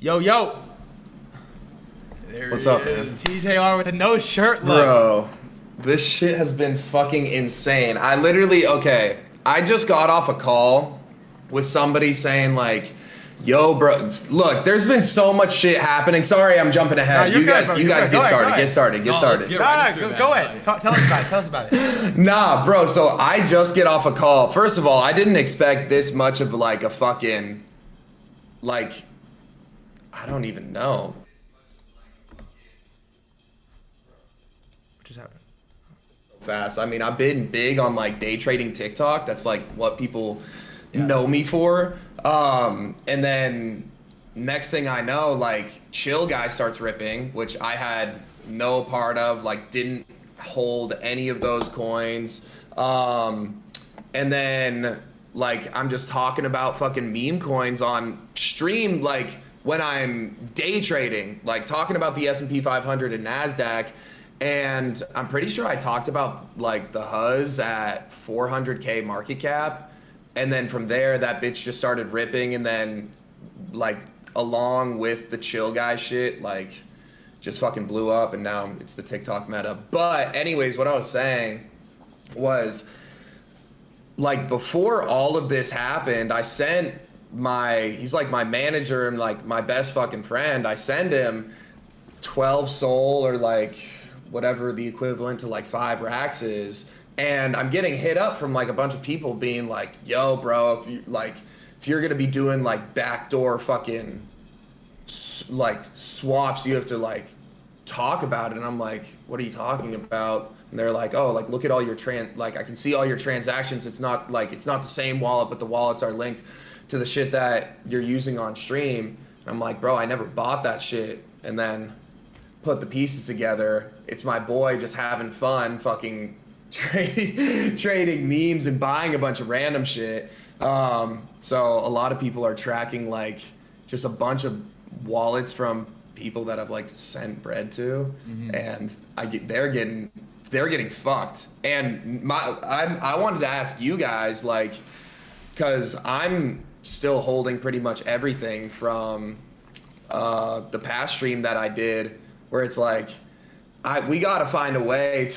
Yo, yo. What's up, man? TJR with a no shirt look. Bro, this shit has been fucking insane. I just got off a call with somebody saying like, yo, bro, look, there's been so much shit happening. Sorry, I'm jumping ahead. No, You guys get started. Get started. Go ahead. Tell us about it. Nah, bro, so I just get off a call. First of all, I didn't expect this much of like a fucking, like, I don't even know. What just happened? Fast. I mean, I've been big on like day trading TikTok. That's like what people know me for. And then next thing I know, like Chill Guy starts ripping, which I had no part of, like didn't hold any of those coins. And then like I'm just talking about fucking meme coins on stream, like when I'm day trading, like talking about the S&P 500 and NASDAQ. And I'm pretty sure I talked about like the Huz at 400K market cap. And then from there, that bitch just started ripping. And then like along with the Chill Guy shit, like just fucking blew up. And now it's the TikTok Meta. But anyways, what I was saying was like before all of this happened, I sent he's like my manager and like my best fucking friend. I send him 12 Sol or like whatever the equivalent to like 5 racks is, and I'm getting hit up from like a bunch of people being like, yo bro, if you're gonna be doing like backdoor fucking like swaps, you have to like talk about it. And I'm like, what are you talking about? And they're like, oh, like look at all your like I can see all your transactions. It's not the same wallet, but the wallets are linked to the shit that you're using on stream. And I'm like, bro, I never bought that shit. And then put the pieces together. It's my boy just having fun fucking trading memes and buying a bunch of random shit. So a lot of people are tracking like just a bunch of wallets from people that I've like sent bread to, and they're getting fucked. And I wanted to ask you guys, like, because I'm still holding pretty much everything from the past stream that I did, where it's like we gotta find a way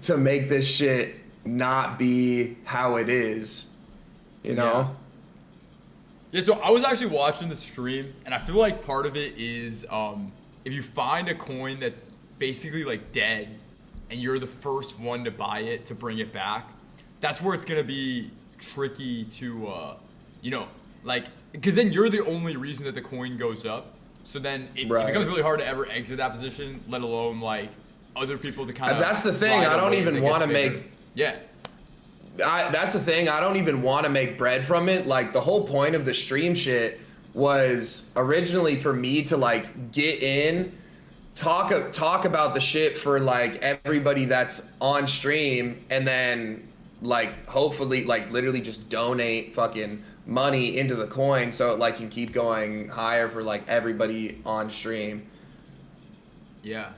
to make this shit not be how it is, you know? Yeah, so I was actually watching the stream, and I feel like part of it is if you find a coin that's basically like dead and you're the first one to buy it to bring it back, that's where it's gonna be tricky to like, because then you're the only reason that the coin goes up. So then it becomes really hard to ever exit that position, let alone like other people to kind of. That's the thing. I don't even want to make. Yeah. That's the thing. I don't even want to make bread from it. Like the whole point of the stream shit was originally for me to like get in, talk about the shit for like everybody that's on stream, and then like hopefully like literally just donate fucking money into the coin so it like can keep going higher for like everybody on stream. Yeah.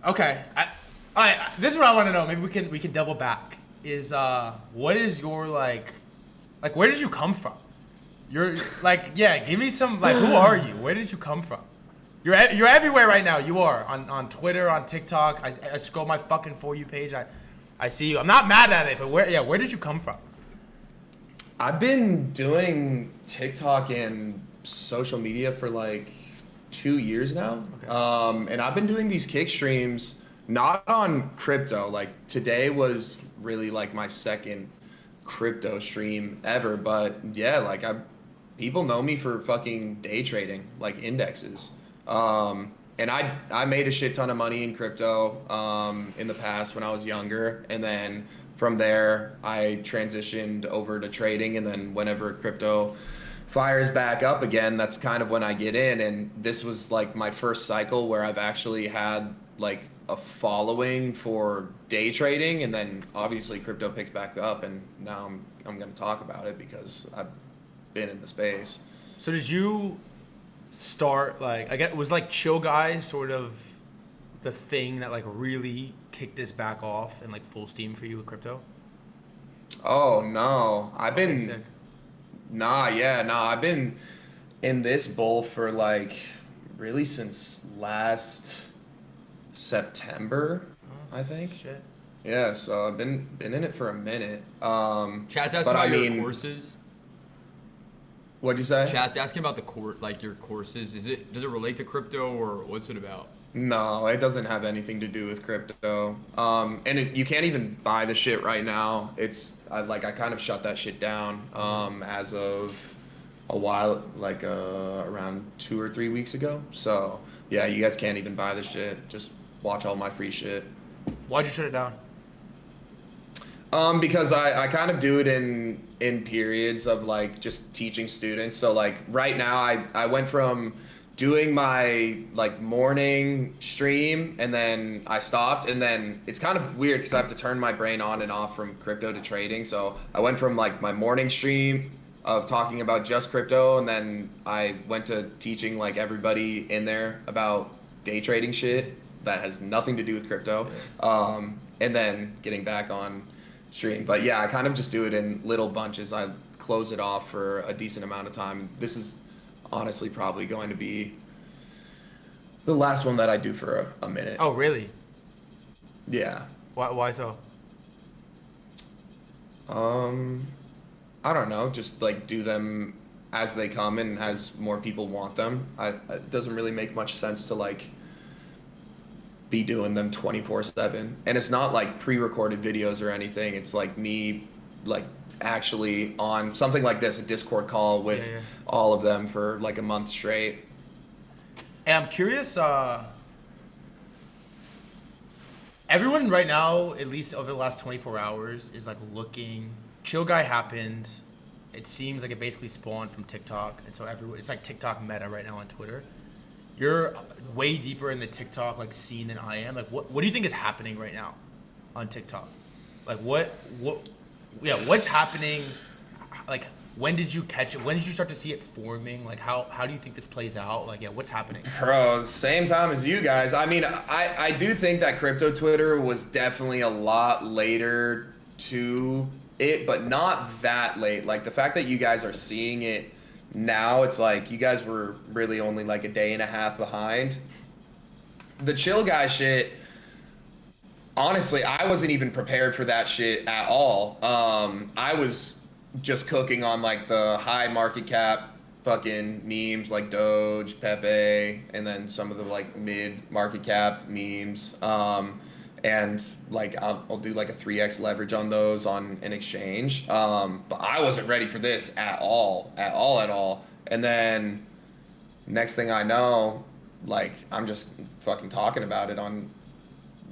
Okay. All right. This is what I want to know. Maybe we can double back. Is what is your like where did you come from? You're like, yeah, give me some, like, who are you? Where did you come from? You're everywhere right now. You are on Twitter, on TikTok. I scroll my fucking For You page. I see you. I'm not mad at it, but where did you come from? I've been doing TikTok and social media for like 2 years now. Okay. And I've been doing these kick streams, not on crypto. Like today was really like my second crypto stream ever. But yeah, like people know me for fucking day trading, like indexes. And I made a shit ton of money in crypto in the past when I was younger. And then from there, I transitioned over to trading, and then whenever crypto fires back up again, that's kind of when I get in. And this was like my first cycle where I've actually had like a following for day trading, and then obviously crypto picks back up, and now I'm going to talk about it because I've been in the space. So did you start like, I guess, was like Chill Guy sort of the thing that like really kicked this back off and like full steam for you with crypto? Oh no, I've been in this bull for like really since last September, I think. Shit. Yeah, so I've been in it for a minute. Chat's asking but about I your mean, courses. what'd you say? Chat's asking about like your courses. Does it relate to crypto or what's it about? No, it doesn't have anything to do with crypto. And you can't even buy the shit right now. I kind of shut that shit down as of a while, like around 2 or 3 weeks ago. So yeah, you guys can't even buy the shit. Just watch all my free shit. Why'd you shut it down? Because I kind of do it in periods of like just teaching students. So like right now I went from doing my like morning stream and then I stopped, and then it's kind of weird because I have to turn my brain on and off from crypto to trading. So I went from like my morning stream of talking about just crypto, and then I went to teaching like everybody in there about day trading shit that has nothing to do with crypto, and then getting back on stream. But yeah, I kind of just do it in little bunches. I close it off for a decent amount of time. This is honestly probably going to be the last one that I do for a minute. Oh, really? Yeah. Why so? I don't know, just like do them as they come and as more people want them. It doesn't really make much sense to like be doing them 24/7. And it's not like pre-recorded videos or anything. It's like me like actually on something like this, a Discord call with all of them for like a month straight. And I'm curious, everyone right now, at least over the last 24 hours, is like looking. Chill Guy happened. It seems like it basically spawned from TikTok, and so everyone, it's like TikTok Meta right now on Twitter. You're way deeper in the TikTok like scene than I am. Like, what do you think is happening right now on TikTok? Like, what's happening? Like, when did you catch it? When did you start to see it forming? Like, how do you think this plays out? Like, what's happening? Bro, same time as you guys. I mean, I do think that crypto Twitter was definitely a lot later to it, but not that late. Like, the fact that you guys are seeing it now, it's like you guys were really only like a day and a half behind. The Chill Guy shit, honestly, I wasn't even prepared for that shit at all. I was just cooking on like the high market cap fucking memes like Doge, Pepe, and then some of the like mid market cap memes. And like I'll do like a 3x leverage on those on an exchange. But I wasn't ready for this at all. And then next thing I know, like I'm just fucking talking about it on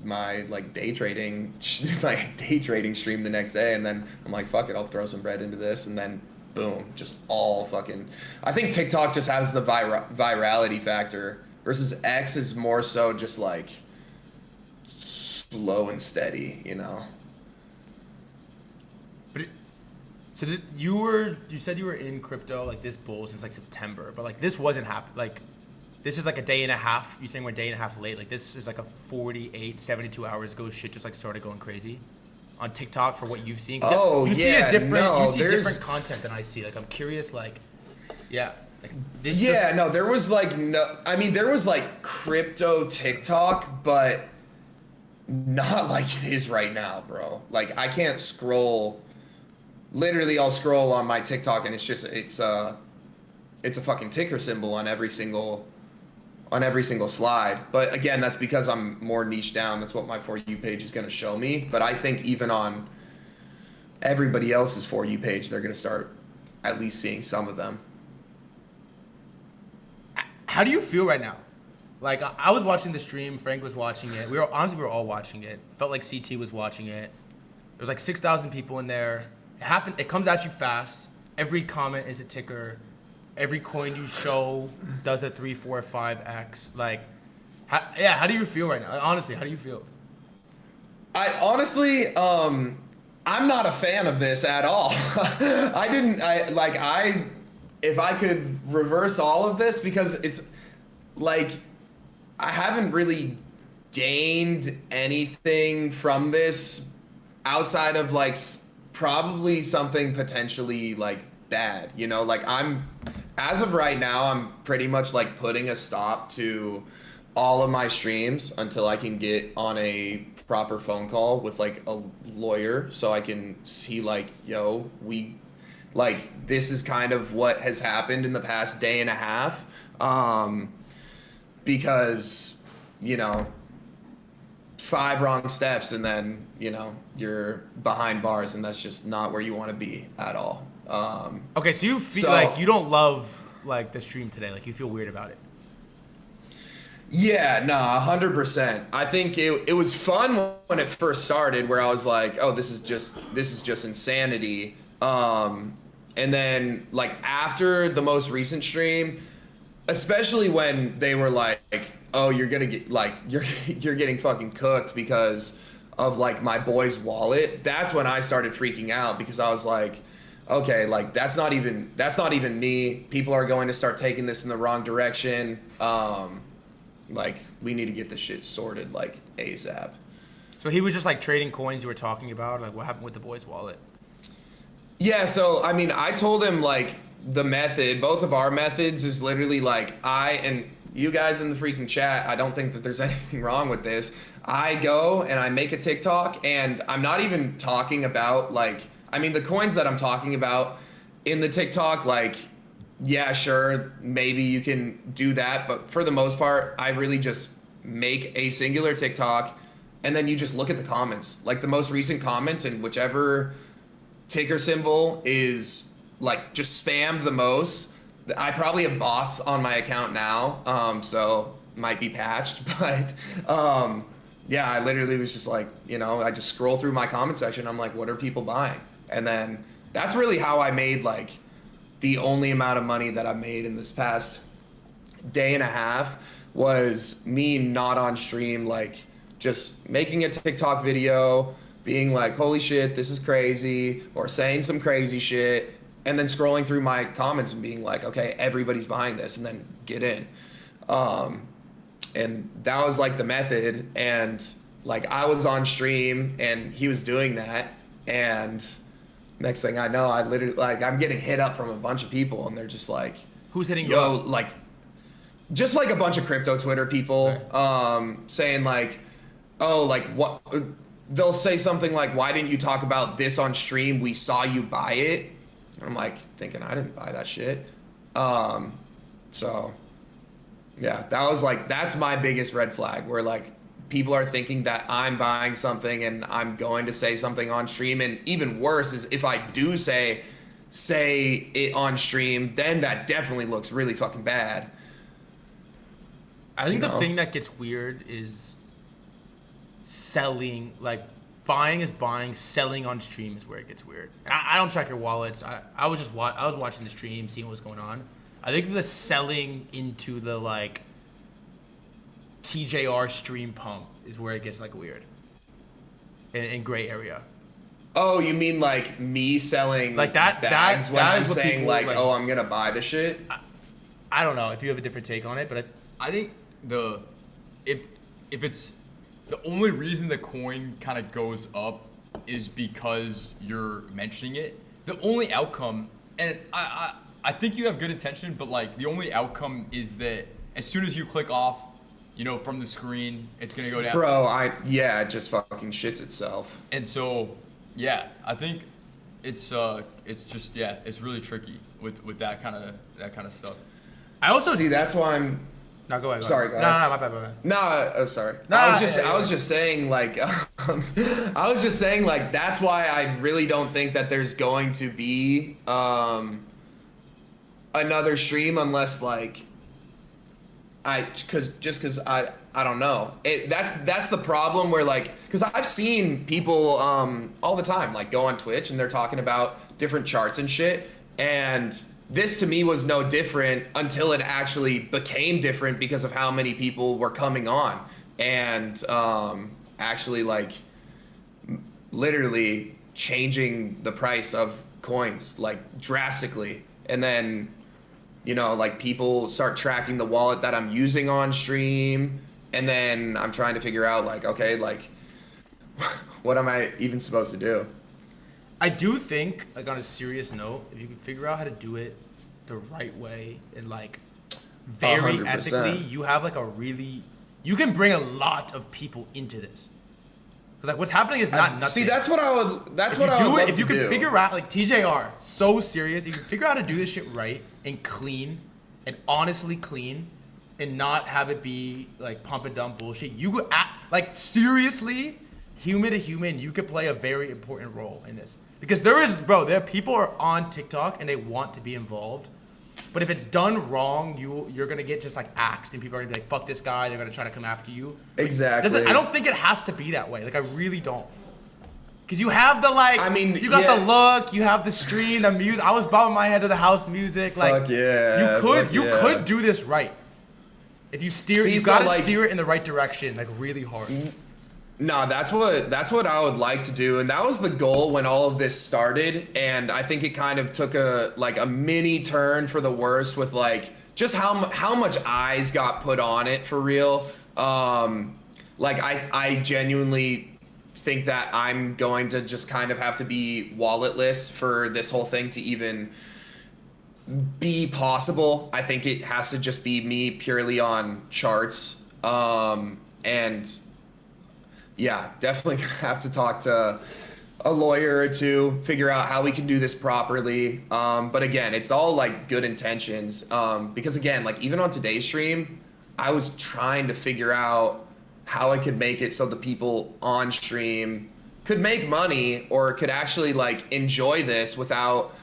my like day trading stream the next day, and then I'm like, fuck it, I'll throw some bread into this, and then boom, just all fucking. I think TikTok just has the virality factor versus X is more so just like slow and steady, you know. But you said you were in crypto like this bull since like September, but like this wasn't happening. Like this is like a day and a half. You think we're a day and a half late? Like this is like a 48, 72 hours ago. Shit just like started going crazy on TikTok for what you've seen. You see different content than I see. Like I'm curious. Like, yeah. Like, there was like crypto TikTok, but not like it is right now, bro. Like I can't scroll. Literally, I'll scroll on my TikTok and it's a fucking ticker symbol on every single slide. But again, that's because I'm more niche down. That's what my For You page is going to show me. But I think even on everybody else's For You page, they're going to start at least seeing some of them. How do you feel right now? Like I was watching the stream, Frank was watching it. We were all watching it. Felt like CT was watching it. There was like 6,000 people in there. It happened. It comes at you fast. Every comment is a ticker. Every coin you show does a 3, 4, 5x. Like, how do you feel right now? Honestly, how do you feel? I'm not a fan of this at all. If I could reverse all of this, because it's like, I haven't really gained anything from this outside of like probably something potentially like bad, you know, like I'm as of right now, I'm pretty much like putting a stop to all of my streams until I can get on a proper phone call with like a lawyer so I can see like, yo, this is kind of what has happened in the past day and a half. Because, 5 wrong steps and then, you're behind bars, and that's just not where you want to be at all. Okay, so you feel like you don't love like the stream today, like you feel weird about it. Yeah, no, 100%. I think it was fun when it first started, where I was like, oh, this is just insanity. And then like after the most recent stream, especially when they were like, oh, you're gonna get like you're getting fucking cooked because of like my boy's wallet. That's when I started freaking out, because I was like, okay, like that's not even me. People are going to start taking this in the wrong direction. Like we need to get this shit sorted like ASAP. So he was just like trading coins you were talking about, like what happened with the boy's wallet? Yeah, so I mean, I told him like the method, both of our methods is literally like and you guys in the freaking chat, I don't think that there's anything wrong with this. I go and I make a TikTok, and I'm not even talking about like, I mean, the coins that I'm talking about in the TikTok, like, yeah, sure, maybe you can do that. But for the most part, I really just make a singular TikTok, and then you just look at the comments, like the most recent comments, and whichever ticker symbol is like just spammed the most. I probably have bots on my account now, so might be patched, but yeah, I literally was just like, I just scroll through my comment section. I'm like, what are people buying? And then that's really how I made like the only amount of money that I made in this past day and a half, was me not on stream, like just making a TikTok video, being like, holy shit, this is crazy, or saying some crazy shit, and then scrolling through my comments and being like, okay, everybody's buying this, and then get in. And that was like the method. And like I was on stream and he was doing that, and next thing I know, I literally like I'm getting hit up from a bunch of people, and they're just like, who's hitting you up? Like just like a bunch of crypto Twitter people, right. Saying like, oh, like what, they'll say something like, why didn't you talk about this on stream? We saw you buy it. I'm like thinking I didn't buy that shit. So yeah, that's my biggest red flag, where like people are thinking that I'm buying something and I'm going to say something on stream. And even worse is if I do say it on stream, then that definitely looks really fucking bad. I think the thing that gets weird is selling, like buying is buying, selling on stream is where it gets weird. And I don't track your wallets. I was watching the stream, seeing what was going on. I think the selling into the like TJR stream pump is where it gets like weird. In gray area. Oh, you mean like me selling like that bags when I'm saying like, like, oh, I'm gonna buy the shit? I don't know if you have a different take on it, but I think if it's the only reason the coin kind of goes up is because you're mentioning it. The only outcome, and I think you have good intention, but like the only outcome is that as soon as you click off, from the screen, it's gonna go down. Bro, it just fucking shits itself. And so, yeah, I think it's just it's really tricky with that kind of stuff. I also see that's why I'm. No, go ahead. Sorry, go ahead. No, my bad. No, oh, sorry. I was just saying like, that's why I really don't think that there's going to be another stream unless like because I don't know. That's the problem, where like, because I've seen people all the time like go on Twitch and they're talking about different charts and shit, and this to me was no different until it actually became different because of how many people were coming on and actually like literally changing the price of coins like drastically. And then, like people start tracking the wallet that I'm using on stream. And then I'm trying to figure out like, okay, like what am I even supposed to do? I do think, like on a serious note, if you can figure out how to do it the right way and like very 100%. ethically, you have like you can bring a lot of people into this. Because like what's happening is not nothing. See, that's what I would. That's If what I you would do it, love if you to can do. figure out like TJR, so serious. If you can figure out how to do this shit right and clean and honestly clean, and not have it be like pump and dump bullshit, you could like seriously, human to human, you could play a very important role in this. Because there are people are on TikTok and they want to be involved, but if it's done wrong, you're gonna get just like axed and people are gonna be like, fuck this guy, they're gonna try to come after you. Exactly. I don't think it has to be that way. Like I really don't. Cause you have the like, I mean, you got yeah. the look, you have the stream, the music. I was bobbing my head to the house music. Like, Fuck yeah, you fuck yeah. could do this right. If you steer, See, you so, gotta like- steer it in the right direction, like really hard. No, that's what I would like to do, and that was the goal when all of this started. And I think it kind of took a mini turn for the worst with like just how much eyes got put on it for real. Like I genuinely think that I'm going to just kind of have to be walletless for this whole thing to even be possible. I think it has to just be me purely on charts. And yeah, definitely gonna have to talk to a lawyer or two, figure out how we can do this properly. But again, it's all like good intentions. Because again, like even on today's stream, I was trying to figure out how I could make it so the people on stream could make money or could actually like enjoy this without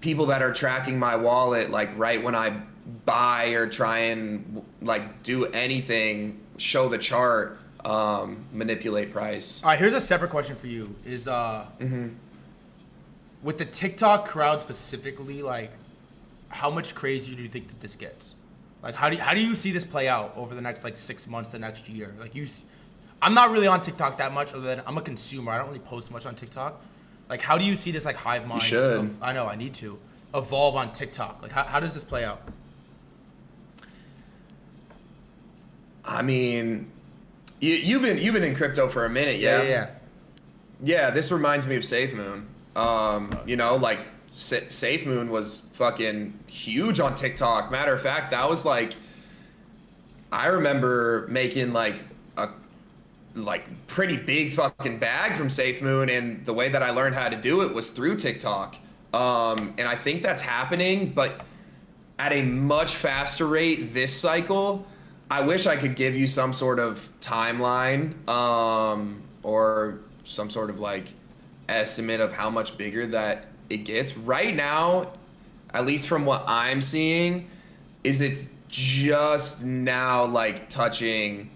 people that are tracking my wallet like right when I buy or try and like do anything, show the chart, manipulate price. All right, here's a separate question for you: is with the TikTok crowd specifically, like how much crazier do you think that this gets? Like how do you see this play out over the next like 6 months, the next year? Like I'm not really on TikTok that much, other than I'm a consumer. I don't really post much on TikTok. Like how do you see this like hive mind? You should. I know I need to evolve on TikTok. Like how does this play out? I mean, you've been in crypto for a minute, yeah? Yeah, this reminds me of Safemoon. You know, like Safemoon was fucking huge on TikTok. Matter of fact, that was like, I remember making like a pretty big fucking bag from Safemoon, and the way that I learned how to do it was through TikTok. And I think that's happening, but at a much faster rate this cycle. I wish I could give you some sort of timeline, or some sort of like estimate of how much bigger that it gets. Right now, at least from what I'm seeing, is it's just now like touching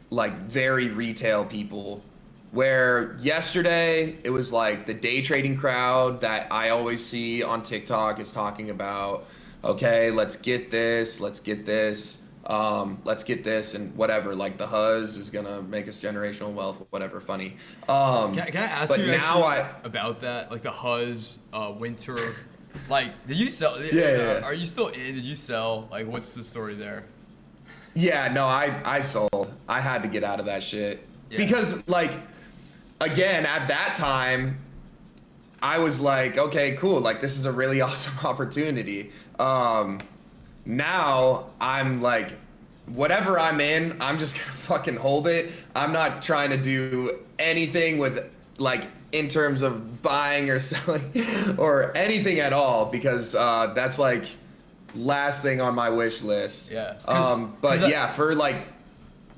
like very retail people, where yesterday it was like the day trading crowd that I always see on TikTok is talking about, okay, let's get this, let's get this, and whatever, like the Huzz is gonna make us generational wealth, whatever, funny. Can I ask you now about that? Like the Huzz, winter, like did you sell? Yeah. Are you still in? Did you sell? Like what's the story there? Yeah, no, I sold. I had to get out of that shit. Yeah. Because like, again, at that time, I was like, okay, cool, like this is a really awesome opportunity. Now I'm like, whatever I'm in, I'm just gonna fucking hold it. I'm not trying to do anything with like in terms of buying or selling or anything at all, because that's like last thing on my wish list. Yeah. But yeah, for like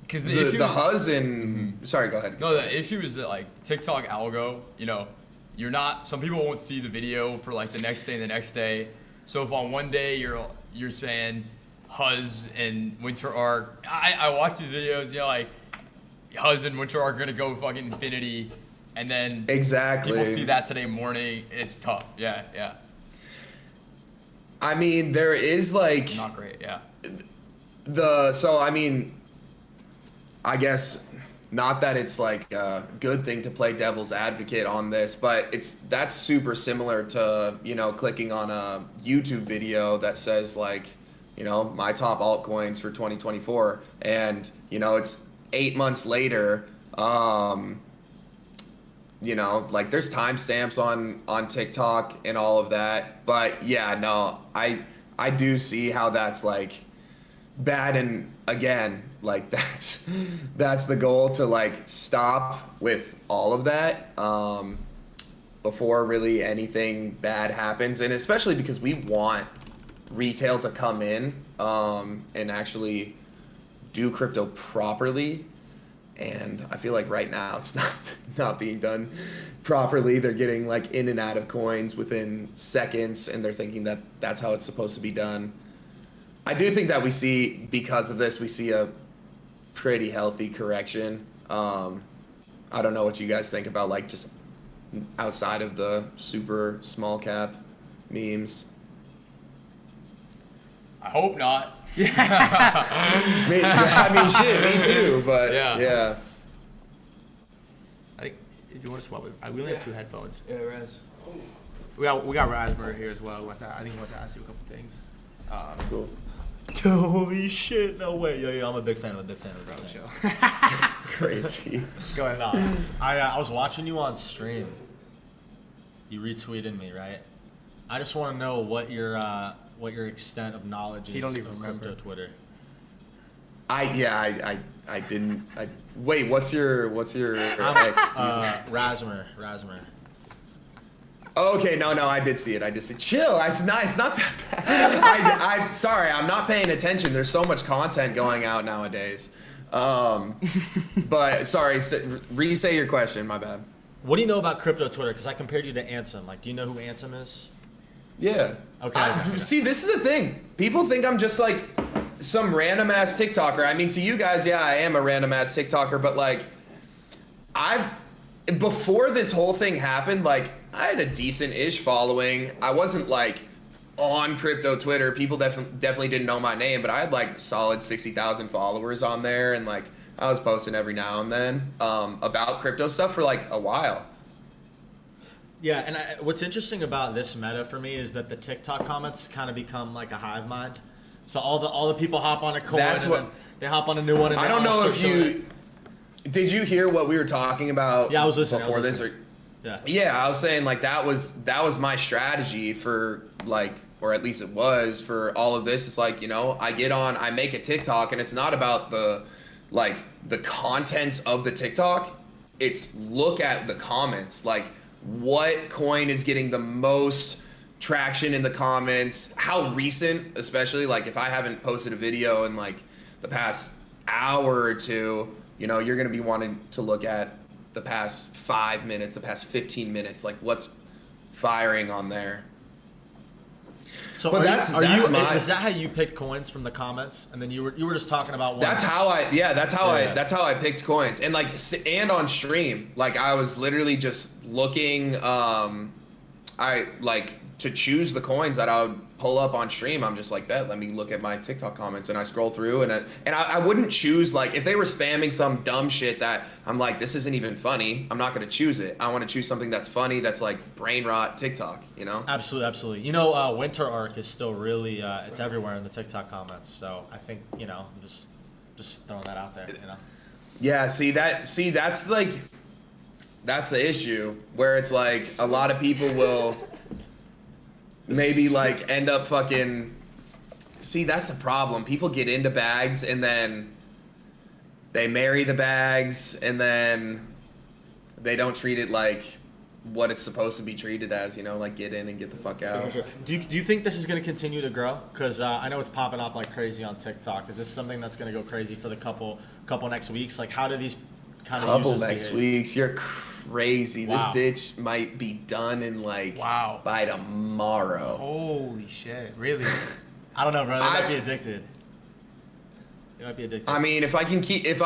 because the Huzz and sorry, go ahead. No, the issue is that like TikTok algo, you know, you're not. Some people won't see the video for like the next day and the next day. So if on one day you're saying Huzz and Winter Arc, I watch these videos, you know, like Huzz and Winter Arc are gonna go fucking infinity, and then Exactly. people see that today morning. It's tough. Yeah. I mean, there is like Not great. Yeah. so I mean, I guess not that it's like a good thing to play devil's advocate on this, but that's super similar to, you know, clicking on a YouTube video that says like, you know, my top altcoins for 2024, and you know it's 8 months later, you know, like there's timestamps on TikTok and all of that. But yeah, no, I do see how that's like bad. And again, like that's the goal, to like stop with all of that before really anything bad happens. And especially because we want retail to come in and actually do crypto properly. And I feel like right now it's not being done properly. They're getting like in and out of coins within seconds, and they're thinking that that's how it's supposed to be done. I do think that because of this, we see a pretty healthy correction. I don't know what you guys think about like just outside of the super small cap memes. I hope not. I mean, shit, me too, but yeah. I think if you want to swap it, we only have 2 headphones. Yeah, Raz. We got Raspberry here as well. I think he wants to ask you a couple things. Cool. Holy shit, no way. Yo, I'm a big fan of the bro. Chill. Crazy. Go ahead. Nah, I was watching you on stream. You retweeted me, right? I just want to know what your extent of knowledge is. He don't even of remember crypto Twitter. I didn't. Wait, what's your X username? Rasmer. Okay, no, I did see it. Chill. It's not that bad. I'm sorry. I'm not paying attention. There's so much content going out nowadays. But sorry. Re-say your question. My bad. What do you know about crypto Twitter? Because I compared you to Ansem. Like, do you know who Ansem is? Yeah. Okay. See, this is the thing. People think I'm just like some random ass TikToker. I mean, to you guys, yeah, I am a random ass TikToker, but like, before this whole thing happened, like, I had a decent-ish following. I wasn't like on crypto Twitter. People definitely didn't know my name, but I had like solid 60,000 followers on there, and like I was posting every now and then about crypto stuff for like a while. Yeah, and what's interesting about this meta for me is that the TikTok comments kind of become like a hive mind. So all the people hop on a coin, then they hop on a new one. And I don't know if did you hear what we were talking about? Yeah, I was listening before this. Yeah, I was saying like that was my strategy for like, or at least it was for all of this. It's like, you know, I get on, I make a TikTok, and it's not about the contents of the TikTok. It's look at the comments, like what coin is getting the most traction in the comments, how recent, especially like if I haven't posted a video in like the past hour or two, you know, you're gonna be wanting to look at the past 5 minutes, the past 15 minutes, like what's firing on there. So but is that how you picked coins from the comments? And then you were just talking about one. That's how I picked coins. And like, and on stream, like I was literally just looking, I like to choose the coins that I would pull up on stream. I'm just like, let me look at my TikTok comments, and I scroll through, and I wouldn't choose, like if they were spamming some dumb shit that I'm like, this isn't even funny, I'm not gonna choose it. I want to choose something that's funny, that's like brain rot TikTok, you know? Absolutely. You know, Winter Arc is still really it's everywhere in the TikTok comments. So I think, you know, I'm just throwing that out there, you know. Yeah, that's the issue, where it's like a lot of people will maybe like end up fucking, that's the problem. People get into bags and then they marry the bags, and then they don't treat it like what it's supposed to be treated as, you know, like get in and get the fuck out. Sure. Do you think this is going to continue to grow? Because I know it's popping off like crazy on TikTok. Is this something that's going to go crazy for the couple next weeks? Like, how do these kind of couple users next behave? weeks? You're crazy. Wow. This bitch might be done in like by tomorrow. Holy shit! Really? I don't know, bro. They might be addicted. I mean, if I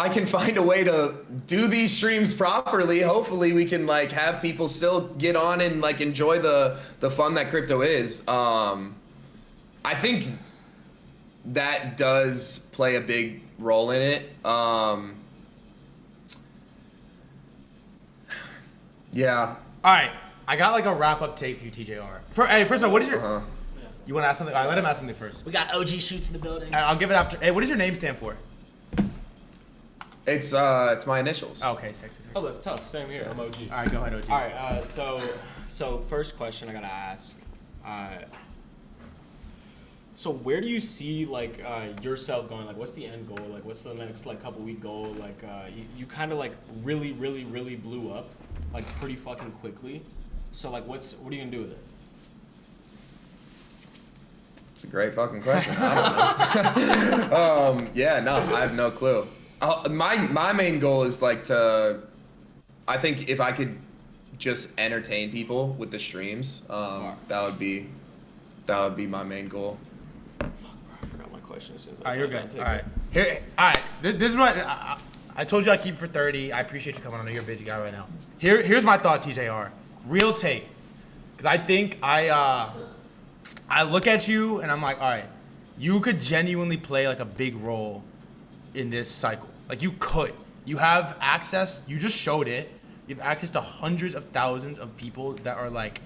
can find a way to do these streams properly, hopefully we can like have people still get on and like enjoy the fun that crypto is. I think that does play a big role in it. Yeah. All right, I got like a wrap up take for you, TJR. First of all, what is your? You want to ask something? All right, let him ask something first. We got OG shoots in the building. I'll give it after. Hey, what does your name stand for? It's my initials. Oh, okay, 6. Oh, that's tough. Same here. I'm OG. All right, go ahead, OG. All right. So first question I gotta ask. So where do you see like yourself going? Like, what's the end goal? Like, what's the next like couple week goal? Like, you kind of like really blew up, like pretty fucking quickly. So like, what are you gonna do with it? It's a great fucking question. I don't know. Yeah, no, I have no clue. My main goal is like I think if I could just entertain people with the streams, that would be my main goal. Fuck, bro, I forgot my question as soon as I Alright, you're said good. that. Alright. Here, alright. This is what I told you I'd keep it for 30. I appreciate you coming on. I know you're a busy guy right now. Here's my thought, TJR. Real take. Because I think I look at you and I'm like, alright, you could genuinely play like a big role in this cycle. Like you could. You have access, you just showed it. You have access to hundreds of thousands of people that are like,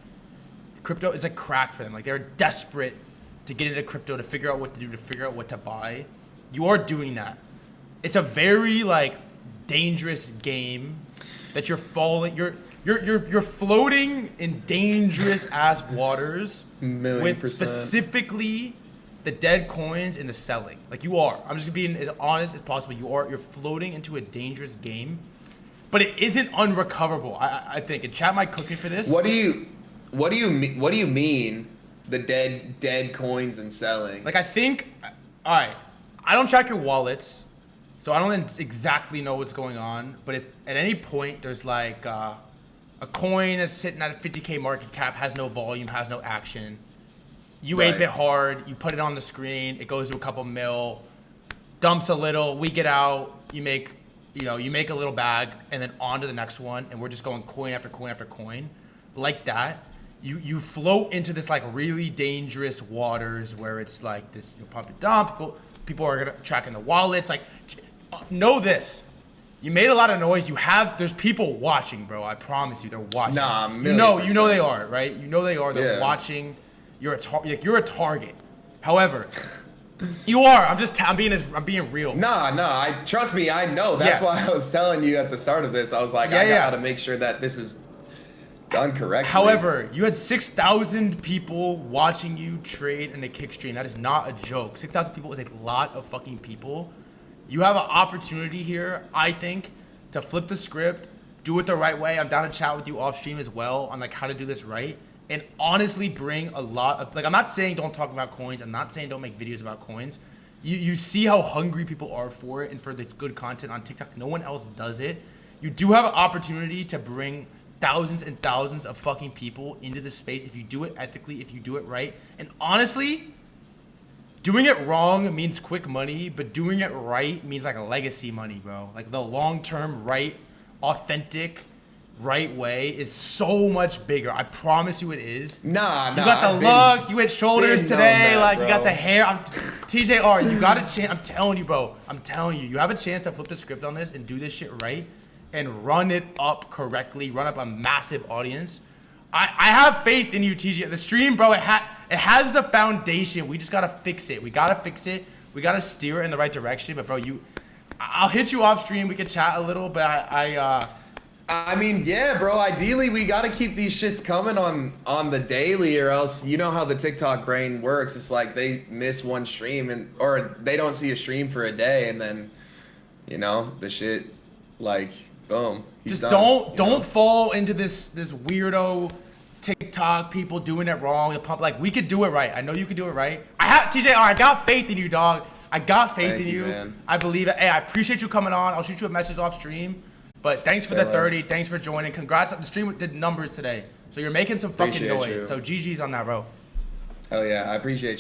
crypto is like crack for them. Like they're desperate to get into crypto, to figure out what to do, to figure out what to buy. You are doing that. It's a very like dangerous game that you're falling. You're floating in dangerous ass waters with 1,000,000%. specifically the dead coins and the selling. Like you are. I'm just being as honest as possible. You're floating into a dangerous game, but it isn't unrecoverable. I think. And chat might cook you for this. What do you mean? The dead coins and selling? Like I think, all right, I don't track your wallets, so I don't exactly know what's going on. But if at any point there's like a coin that's sitting at a 50K market cap, has no volume, has no action, you Right. ape it hard, you put it on the screen, it goes to a couple mil, dumps a little, we get out, you make a little bag, and then on to the next one, and we're just going coin after coin after coin, like that. You float into this like really dangerous waters where it's like this pump and dump. People are tracking the wallets. Like, know this. You made a lot of noise. There's people watching, bro. I promise you, they're watching. Nah, you know they are, right? You know they are. They're watching. You're a target. However, you are. I'm being real. Nah. Trust me. I know. That's why I was telling you at the start of this. I was like, I gotta make sure that this is done correctly. However, you had 6,000 people watching you trade in a kick stream. That is not a joke. 6,000 people is a lot of fucking people. You have an opportunity here, I think, to flip the script, do it the right way. I'm down to chat with you off stream as well on like how to do this right, and honestly bring a lot of like. I'm not saying don't talk about coins. I'm not saying don't make videos about coins. You see how hungry people are for it and for this good content on TikTok. No one else does it. You do have an opportunity to bring thousands and thousands of fucking people into this space if you do it ethically, if you do it right. And honestly, doing it wrong means quick money, but doing it right means like a legacy money, bro. Like the long-term right, authentic, right way is so much bigger. I promise you it is. Nah. You got the look, you had shoulders today, like bro. You got the hair. TJR, you got a chance. I'm telling you, bro. You have a chance to flip the script on this and do this shit right and run it up correctly, run up a massive audience. I have faith in you, TJ. The stream, bro, it has the foundation. We just gotta fix it. We gotta steer it in the right direction. But bro, I'll hit you off stream. We can chat a little, but I mean, yeah, bro. Ideally, we gotta keep these shits coming on the daily, or else you know how the TikTok brain works. It's like they miss one stream or they don't see a stream for a day, and then the shit like boom. Just don't fall into this weirdo TikTok people doing it wrong. Like we could do it right. I know you could do it right. TJR, I got faith in you, dog. I got faith in you. Man. I believe it. Hey, I appreciate you coming on. I'll shoot you a message off stream. But thanks for the 30. Thanks for joining. Congrats. The stream did numbers today. So you're making some fucking noise. So GG's on that, bro. Hell yeah, I appreciate you.